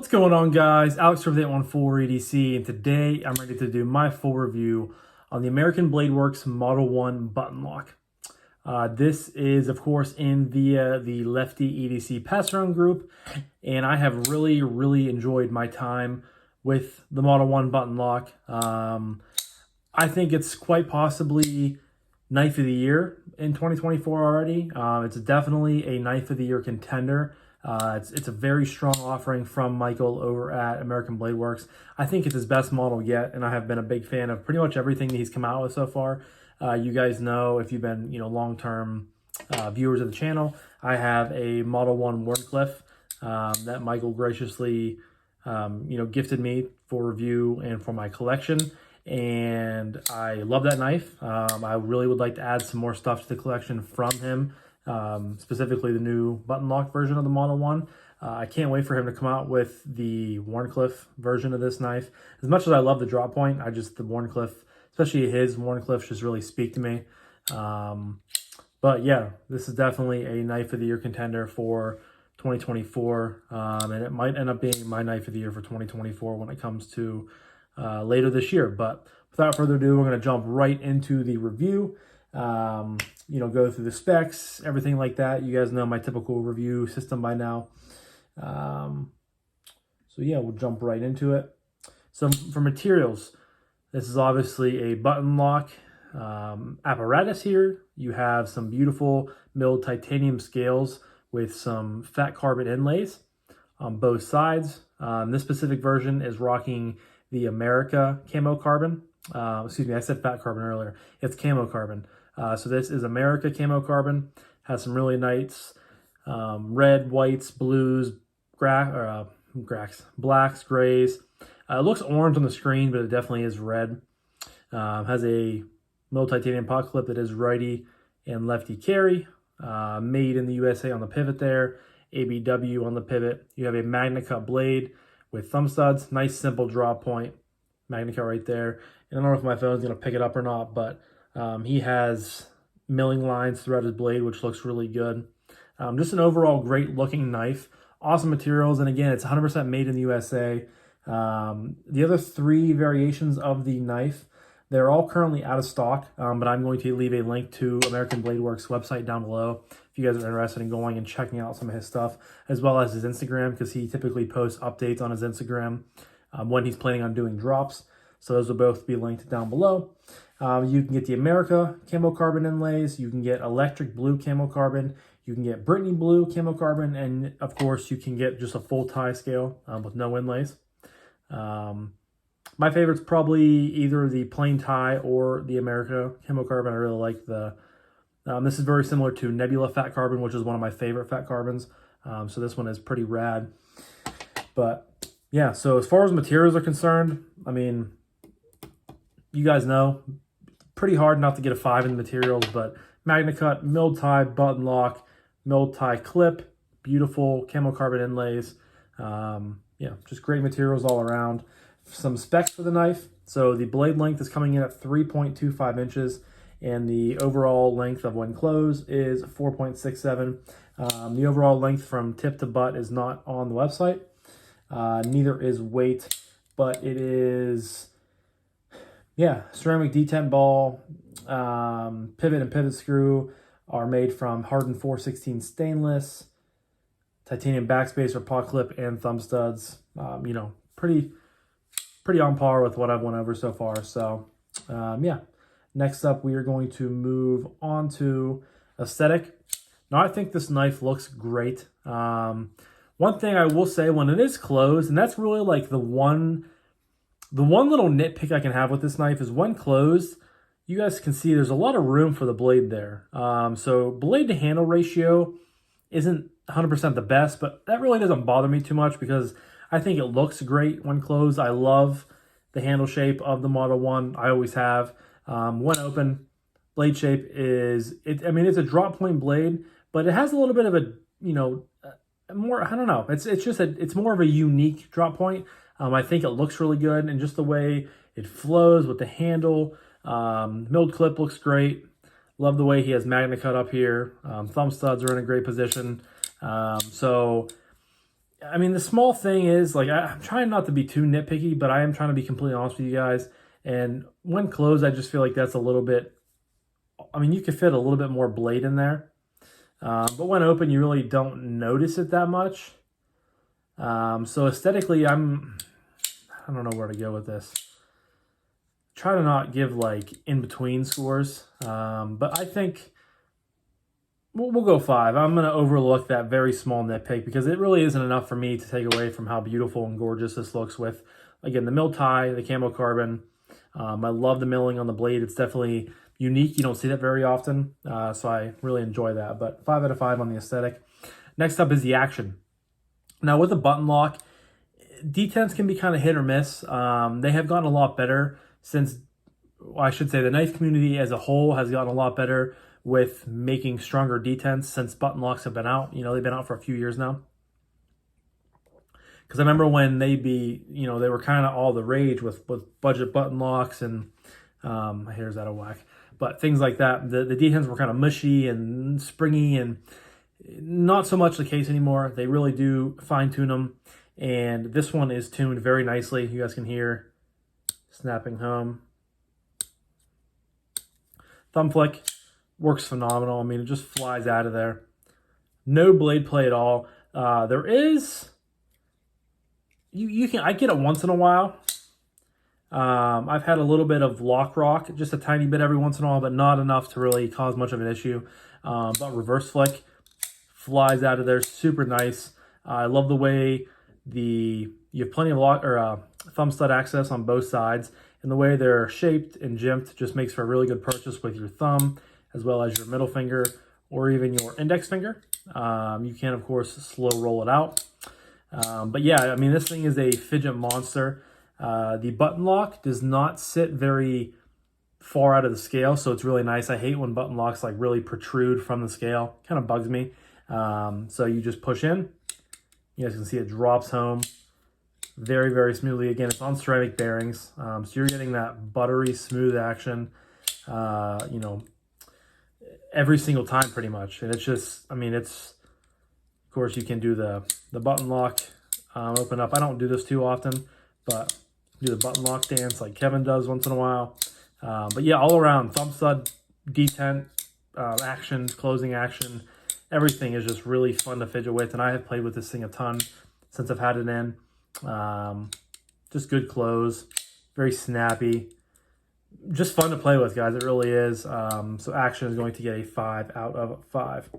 going on, guys? Alex from the 814 EDC, and today I'm ready to do my full review on the American Blade Works Model 1 button lock. This is, of course, in via the Lefty EDC passaround group, and I have really enjoyed my time with the Model 1 button lock. I think it's quite possibly Knife of the Year in 2024 already. It's definitely a Knife of the Year contender. It's a very strong offering from Michael over at American Blade Works. I think it's his best model yet, and I have been a big fan of pretty much everything that he's come out with so far. You guys know, if you've been long-term viewers of the channel, I have a Model 1 Wharncliffe that Michael graciously gifted me for review and for my collection. And I love that knife. I really would like to add some more stuff to the collection from him, specifically the new button lock version of the Model 1. I can't wait for him to come out with the Wharncliffe version of this knife. As much as I love the drop point, the Wharncliffe, especially his Wharncliffes, just really speak to me. But yeah, this is definitely a Knife of the Year contender for 2024. And it might end up being my Knife of the Year for 2024 when it comes to later this year. But without further ado, we're going to jump right into the review. Go through the specs, everything like that. You guys know my typical review system by now. So yeah, we'll jump right into it. So for materials, this is obviously a button lock apparatus here. You have some beautiful milled titanium scales with some fat carbon inlays on both sides. This specific version is rocking the America camo carbon. Excuse me, I said fat carbon earlier. It's camo carbon. So this is America camo carbon. Has some really nice red, whites, blues, blacks, grays. It looks orange on the screen, but it definitely is red. Has a milled titanium pot clip that is righty and lefty carry. Made in the USA on the pivot there. ABW on the pivot. You have a Magna Cut blade with thumb studs. Nice simple drop point. Magna Cut right there. And I don't know if my phone's going to pick it up or not, but he has milling lines throughout his blade, which looks really good. Just an overall great looking knife. Awesome materials. And again, it's 100% made in the USA. The other three variations of the knife, they're all currently out of stock, but I'm going to leave a link to American Blade Works website down below if you guys are interested in going and checking out some of his stuff, as well as his Instagram, because he typically posts updates on his Instagram when he's planning on doing drops. So those will both be linked down below. You can get the America camo carbon inlays. You can get electric blue camo carbon. You can get Brittany blue camo carbon. And of course, you can get just a full tie scale with no inlays. My favorite's probably either the plain tie or the America camo carbon. I really like the... this is very similar to Nebula fat carbon, which is one of my favorite fat carbons. So this one is pretty rad. But yeah, so as far as materials are concerned, I mean, you guys know, pretty hard not to get a 5 in the materials, but Magna Cut, milled tie, button lock, milled tie clip, beautiful camo carbon inlays. Yeah, just great materials all around. Some specs for the knife. So the blade length is coming in at 3.25 inches, and the overall length of when closed is 4.67. The overall length from tip to butt is not on the website. Neither is weight, but it is... yeah, ceramic detent ball, pivot and pivot screw are made from hardened 416 stainless, titanium backspacer or pot clip, and thumb studs. Pretty on par with what I've went over so far. So, yeah. Next up, we are going to move on to aesthetic. Now, I think this knife looks great. One thing I will say, when it is closed, and that's really like the one little nitpick I can have with this knife is when closed, you guys can see there's a lot of room for the blade there. So blade to handle ratio isn't 100% the best, but that really doesn't bother me too much because I think it looks great when closed. I love the handle shape of the Model 1. I always have. When open, blade shape is, it's a drop point blade, but it has a little bit of a, more, I don't know. It's more of a unique drop point. I think it looks really good, and just the way it flows with the handle. Milled clip looks great. Love the way he has Magna Cut up here. Thumb studs are in a great position. So I mean, the small thing is, like, I'm trying not to be too nitpicky, but I am trying to be completely honest with you guys. And when closed, I just feel like that's a little bit, I mean, you could fit a little bit more blade in there. But when open, you really don't notice it that much. So aesthetically, I don't know where to go with this. Try to not give like in-between scores. But I think we'll go 5. I'm going to overlook that very small nitpick because it really isn't enough for me to take away from how beautiful and gorgeous this looks with, again, the mill tie, the camo carbon. I love the milling on the blade. It's definitely unique. You don't see that very often. So I really enjoy that. But 5 out of 5 on the aesthetic. Next up is the action. Now with the button lock, detents can be kind of hit or miss. They have gotten a lot better since, well, I should say the knife community as a whole has gotten a lot better with making stronger detents since button locks have been out. You know, they've been out for a few years now. Because I remember when they were kind of all the rage with budget button locks and my hair's out of whack. But things like that, the detents were kind of mushy and springy, and not so much the case anymore. They really do fine tune them. And this one is tuned very nicely. You guys can hear snapping home. Thumb flick works phenomenal. I mean, it just flies out of there. No blade play at all. There is, I get it once in a while. I've had a little bit of lock rock, just a tiny bit every once in a while, but not enough to really cause much of an issue. But reverse flick flies out of there, super nice. I love the way you have plenty of thumb stud access on both sides, and the way they're shaped and jimped just makes for a really good purchase with your thumb as well as your middle finger or even your index finger. You can of course slow roll it out, but yeah, I mean, this thing is a fidget monster. The button lock does not sit very far out of the scale, so it's really nice. I hate when button locks like really protrude from the scale. Kind of bugs me. So you just push in. You guys can see it drops home very, very smoothly. Again, it's on ceramic bearings, so you're getting that buttery smooth action, you know, every single time pretty much. And it's just, I mean, it's, of course, you can do the button lock, open up. I don't do this too often, but do the button lock dance like Kevin does once in a while. But yeah, all around, thumb stud, detent, action, closing action, everything is just really fun to fidget with. And I have played with this thing a ton since I've had it in. Just good close, very snappy, just fun to play with, guys. It really is. So action is going to get a 5 out of 5.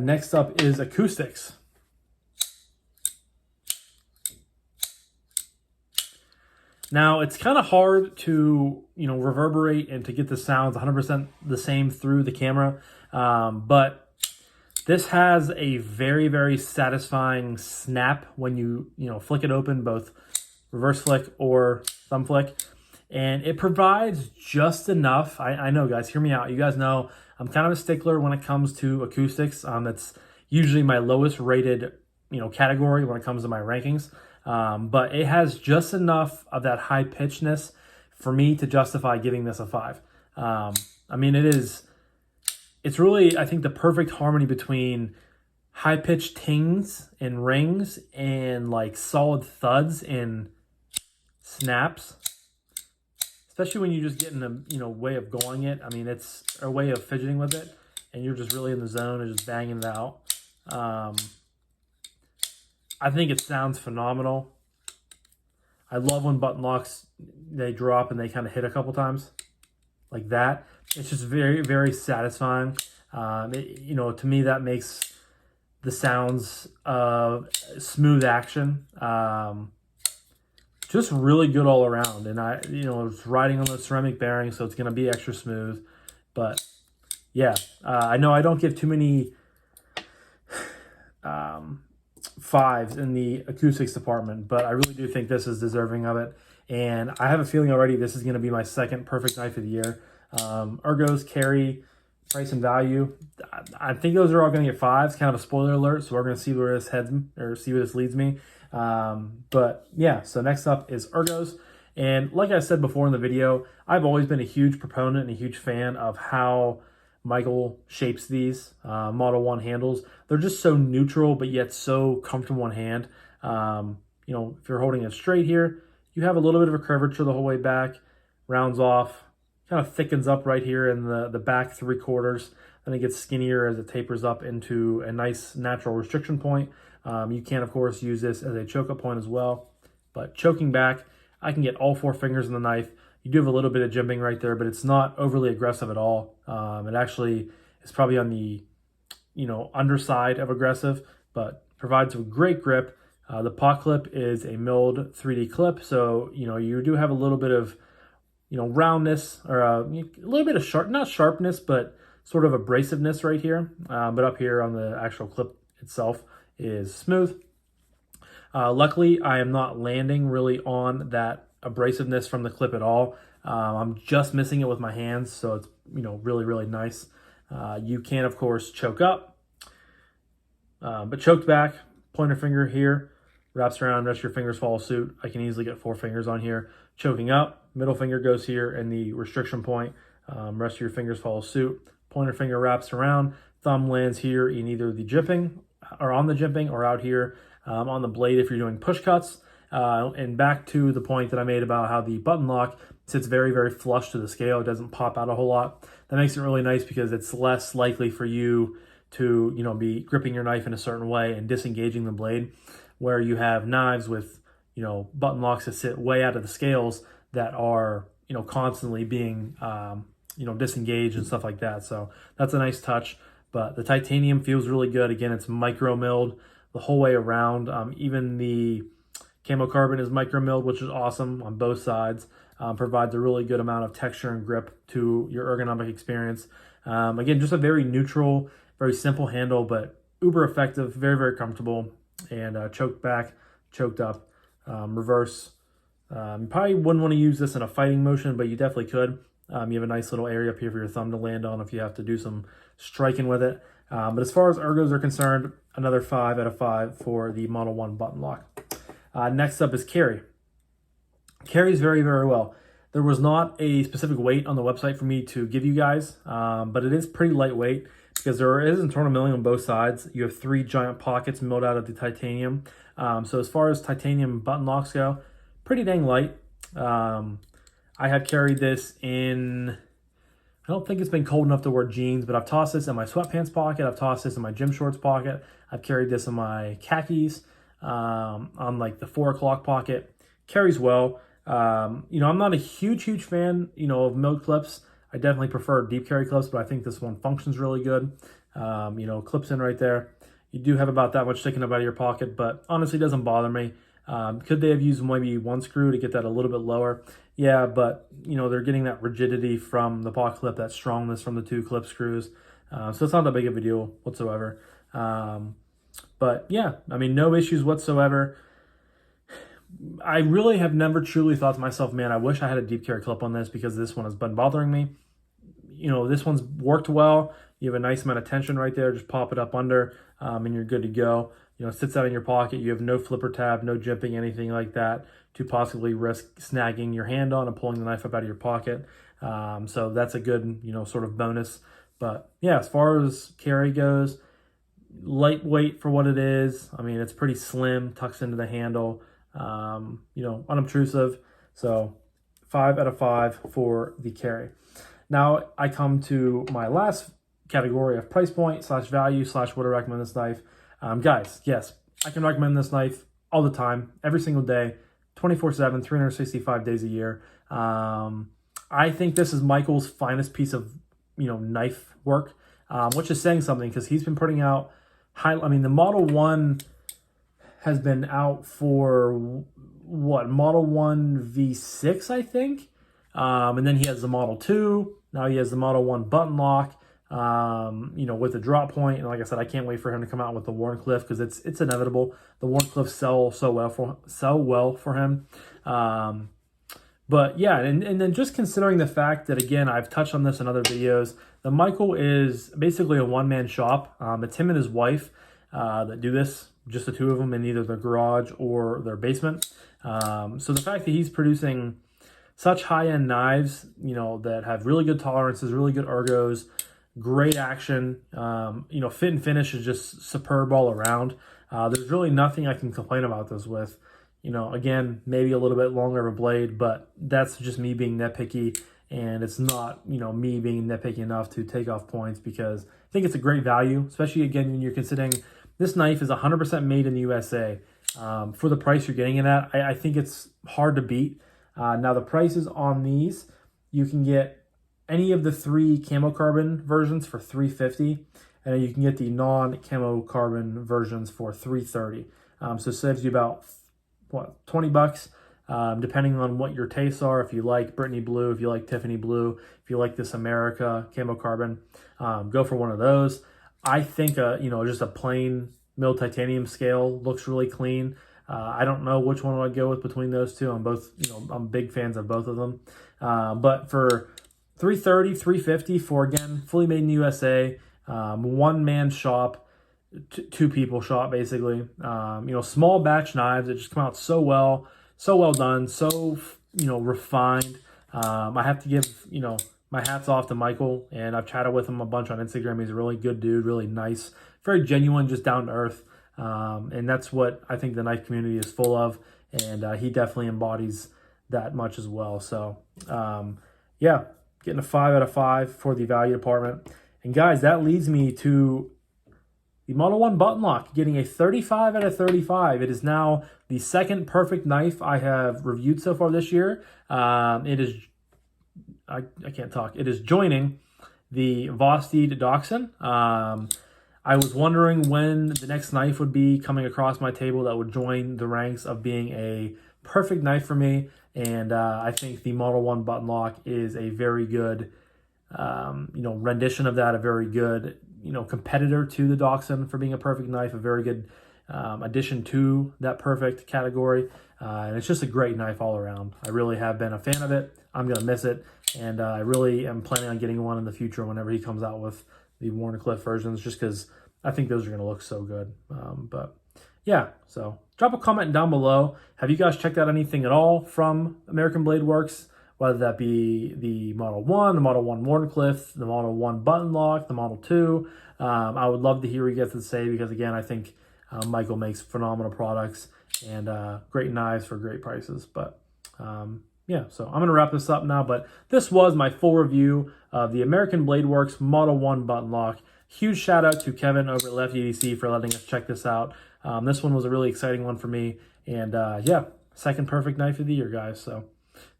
Next up is acoustics. Now, it's kind of hard to, reverberate and to get the sounds 100% the same through the camera. But this has a very, very satisfying snap when you flick it open, both reverse flick or thumb flick. And it provides just enough. I know, guys, hear me out. You guys know I'm kind of a stickler when it comes to acoustics. That's usually my lowest rated, category when it comes to my rankings. But it has just enough of that high pitchedness for me to justify giving this a 5. I mean, it's really, I think, the perfect harmony between high pitched tings and rings and like solid thuds and snaps, especially when you just get in a, way of going it. I mean, it's a way of fidgeting with it and you're just really in the zone and just banging it out. I think it sounds phenomenal. I love when button locks, they drop and they kind of hit a couple times like that. It's just very, very satisfying. To me, that makes the sounds of smooth action just really good all around. And it's riding on those ceramic bearings, so it's going to be extra smooth. But yeah, I know I don't give too many 5s in the acoustics department, but I really do think this is deserving of it. And I have a feeling already this is going to be my second perfect knife of the year. Ergos carry price and value. I think those are all going to get 5s. Kind of a spoiler alert, so we're going to see where this leads me. But yeah, so next up is Ergos. And like I said before in the video, I've always been a huge proponent and a huge fan of how Michael shapes these Model 1 handles. They're just so neutral, but yet so comfortable in hand. You know, if you're holding it straight here, you have a little bit of a curvature the whole way back, rounds off, kind of thickens up right here in the back 3/4. Then it gets skinnier as it tapers up into a nice natural restriction point. You can, of course, use this as a choke up point as well. But choking back, I can get all 4 fingers in the knife. You do have a little bit of jimping right there, but it's not overly aggressive at all. It actually is probably on the, you know, underside of aggressive, but provides a great grip. The pot clip is a milled 3D clip, so you know you do have a little bit of, you know, roundness or a little bit of not sharpness, but sort of abrasiveness right here. But up here on the actual clip itself is smooth. Luckily, I am not landing really on that abrasiveness from the clip at all. I'm just missing it with my hands, so it's, you know, really, really nice. You can, of course, choke up, but choked back, pointer finger here, wraps around, rest of your fingers follow suit. I can easily get 4 fingers on here. Choking up, middle finger goes here and the restriction point. Rest of your fingers follow suit. Pointer finger wraps around, thumb lands here in either the jimping or on the jimping or out here on the blade if you're doing push cuts. And back to the point that I made about how the button lock sits very, very flush to the scale. It doesn't pop out a whole lot. That makes it really nice because it's less likely for you to, you know, be gripping your knife in a certain way and disengaging the blade, where you have knives with, you know, button locks that sit way out of the scales that are, you know, constantly being, you know, disengaged and stuff like that. So that's a nice touch. But the titanium feels really good. Again, it's micro milled the whole way around. Even the camo carbon is micro milled, which is awesome on both sides. Provides a really good amount of texture and grip to your ergonomic experience. Again, just a very neutral, very simple handle, but uber effective, very, very comfortable. And choked back, choked up, reverse. You probably wouldn't want to use this in a fighting motion, but you definitely could. You have a nice little area up here for your thumb to land on if you have to do some striking with it. But as far as ergos are concerned, another 5 out of 5 for the Model 1 button lock. Next up is carry. Carries very, very well. There was not a specific weight on the website for me to give you guys, but it is pretty lightweight because there is internal milling on both sides. You have 3 giant pockets milled out of the titanium. So as far as titanium button locks go, pretty dang light. I have carried this in, I don't think it's been cold enough to wear jeans, but I've tossed this in my sweatpants pocket. I've tossed this in my gym shorts pocket. I've carried this in my khakis, on like the 4 o'clock pocket. Carries well. You know, I'm not a huge fan, you know, of milled clips. I definitely prefer deep carry clips, but I think this one functions really good. You know, clips in right there. You do have about that much sticking up out of your pocket, but honestly, it doesn't bother me. Could they have used maybe 1 screw to get that a little bit lower? Yeah, but, you know, they're getting that rigidity from the pot clip, that strongness from the 2 clip screws. So it's not that big of a deal whatsoever. But yeah, I mean, no issues whatsoever. I really have never truly thought to myself, man, I wish I had a deep carry clip on this because this one has been bothering me. You know, this one's worked well. You have a nice amount of tension right there. Just pop it up under and you're good to go. You know, it sits out in your pocket. You have no flipper tab, no jimping, anything like that to possibly risk snagging your hand on and pulling the knife up out of your pocket. So that's a good, you know, sort of bonus. But yeah, as far as carry goes, lightweight for what it is. I mean, it's pretty slim, tucks into the handle, you know, unobtrusive. So 5 out of 5 for the carry. Now I come to my last category of price point / value / would I recommend this knife. Guys, yes, I can recommend this knife all the time, every single day, 24/7, 365 days a year. I think this is Michael's finest piece of, you know, knife work, which is saying something because he's been putting out I mean, the Model 1 has been out for what, Model 1 V6, I think. And then he has the Model 2. Now he has the Model 1 button lock, you know, with the drop point. And like I said, I can't wait for him to come out with the Wharncliffe because it's inevitable. The Wharncliffe sell well for him. But yeah, and then just considering the fact that, again, I've touched on this in other videos, the Michael is basically a one-man shop. It's him and his wife that do this, just the 2 of them in either their garage or their basement. So the fact that he's producing such high-end knives, you know, that have really good tolerances, really good ergos, great action. Fit and finish is just superb all around. There's really nothing I can complain about this with. Again, maybe a little bit longer of a blade, but that's just me being nitpicky, and it's not, me being nitpicky enough to take off points, because I think it's a great value, especially, again, when you're considering this knife is 100% made in the USA. For the price you're getting it at, I think it's hard to beat. Now, the prices on these, you can get any of the 3 camo carbon versions for $350, and then you can get the non-camo carbon versions for $330. So it saves you about, $20, depending on what your tastes are. If you like Brittany blue, if you like Tiffany blue, if you like this America camo carbon, go for one of those. I think, just a plain milled titanium scale looks really clean. I don't know which one I'd go with between those two. I'm big fans of both of them. But for $330, $350 for, again, fully made in the USA, one-man shop, two people shop, basically. Small batch knives that just come out so well done, so refined. I have to give my hat's off to Michael, and I've chatted with him a bunch on Instagram. He's a really good dude, really nice, very genuine, just down to earth. And that's what I think the knife community is full of, and he definitely embodies that much as well. So yeah, getting a 5 out of 5 for the value department. And guys, that leads me to the Model 1 button lock, getting a 35 out of 35. It is now the second perfect knife I have reviewed so far this year. It is, I can't talk. It is joining the Vosteed Dachshund. I was wondering when the next knife would be coming across my table that would join the ranks of being a perfect knife for me. And I think the Model 1 button lock is a very good, rendition of that, a very good, competitor to the Dachshund for being a perfect knife, a very good addition to that perfect category. And it's just a great knife all around. I really have been a fan of it. I'm going to miss it. And I really am planning on getting one in the future whenever he comes out with the Warncliffe versions, just because I think those are going to look so good. But yeah, so drop a comment down below. Have you guys checked out anything at all from American Blade Works? Whether that be the Model 1, the Model 1 Warncliffe, the Model 1 button lock, the Model 2. I would love to hear what you guys to say, because, again, I think Michael makes phenomenal products and great knives for great prices. But, yeah, so I'm going to wrap this up now. But this was my full review of the American Blade Works Model 1 button lock. Huge shout out to Kevin over at Lefty EDC for letting us check this out. This one was a really exciting one for me. And, yeah, second perfect knife of the year, guys.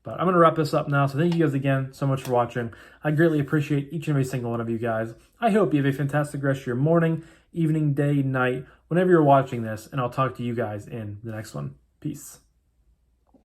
But I'm going to wrap this up now. So thank you guys again so much for watching. I greatly appreciate each and every single one of you guys. I hope you have a fantastic rest of your morning, evening, day, night, whenever you're watching this. And I'll talk to you guys in the next one. Peace.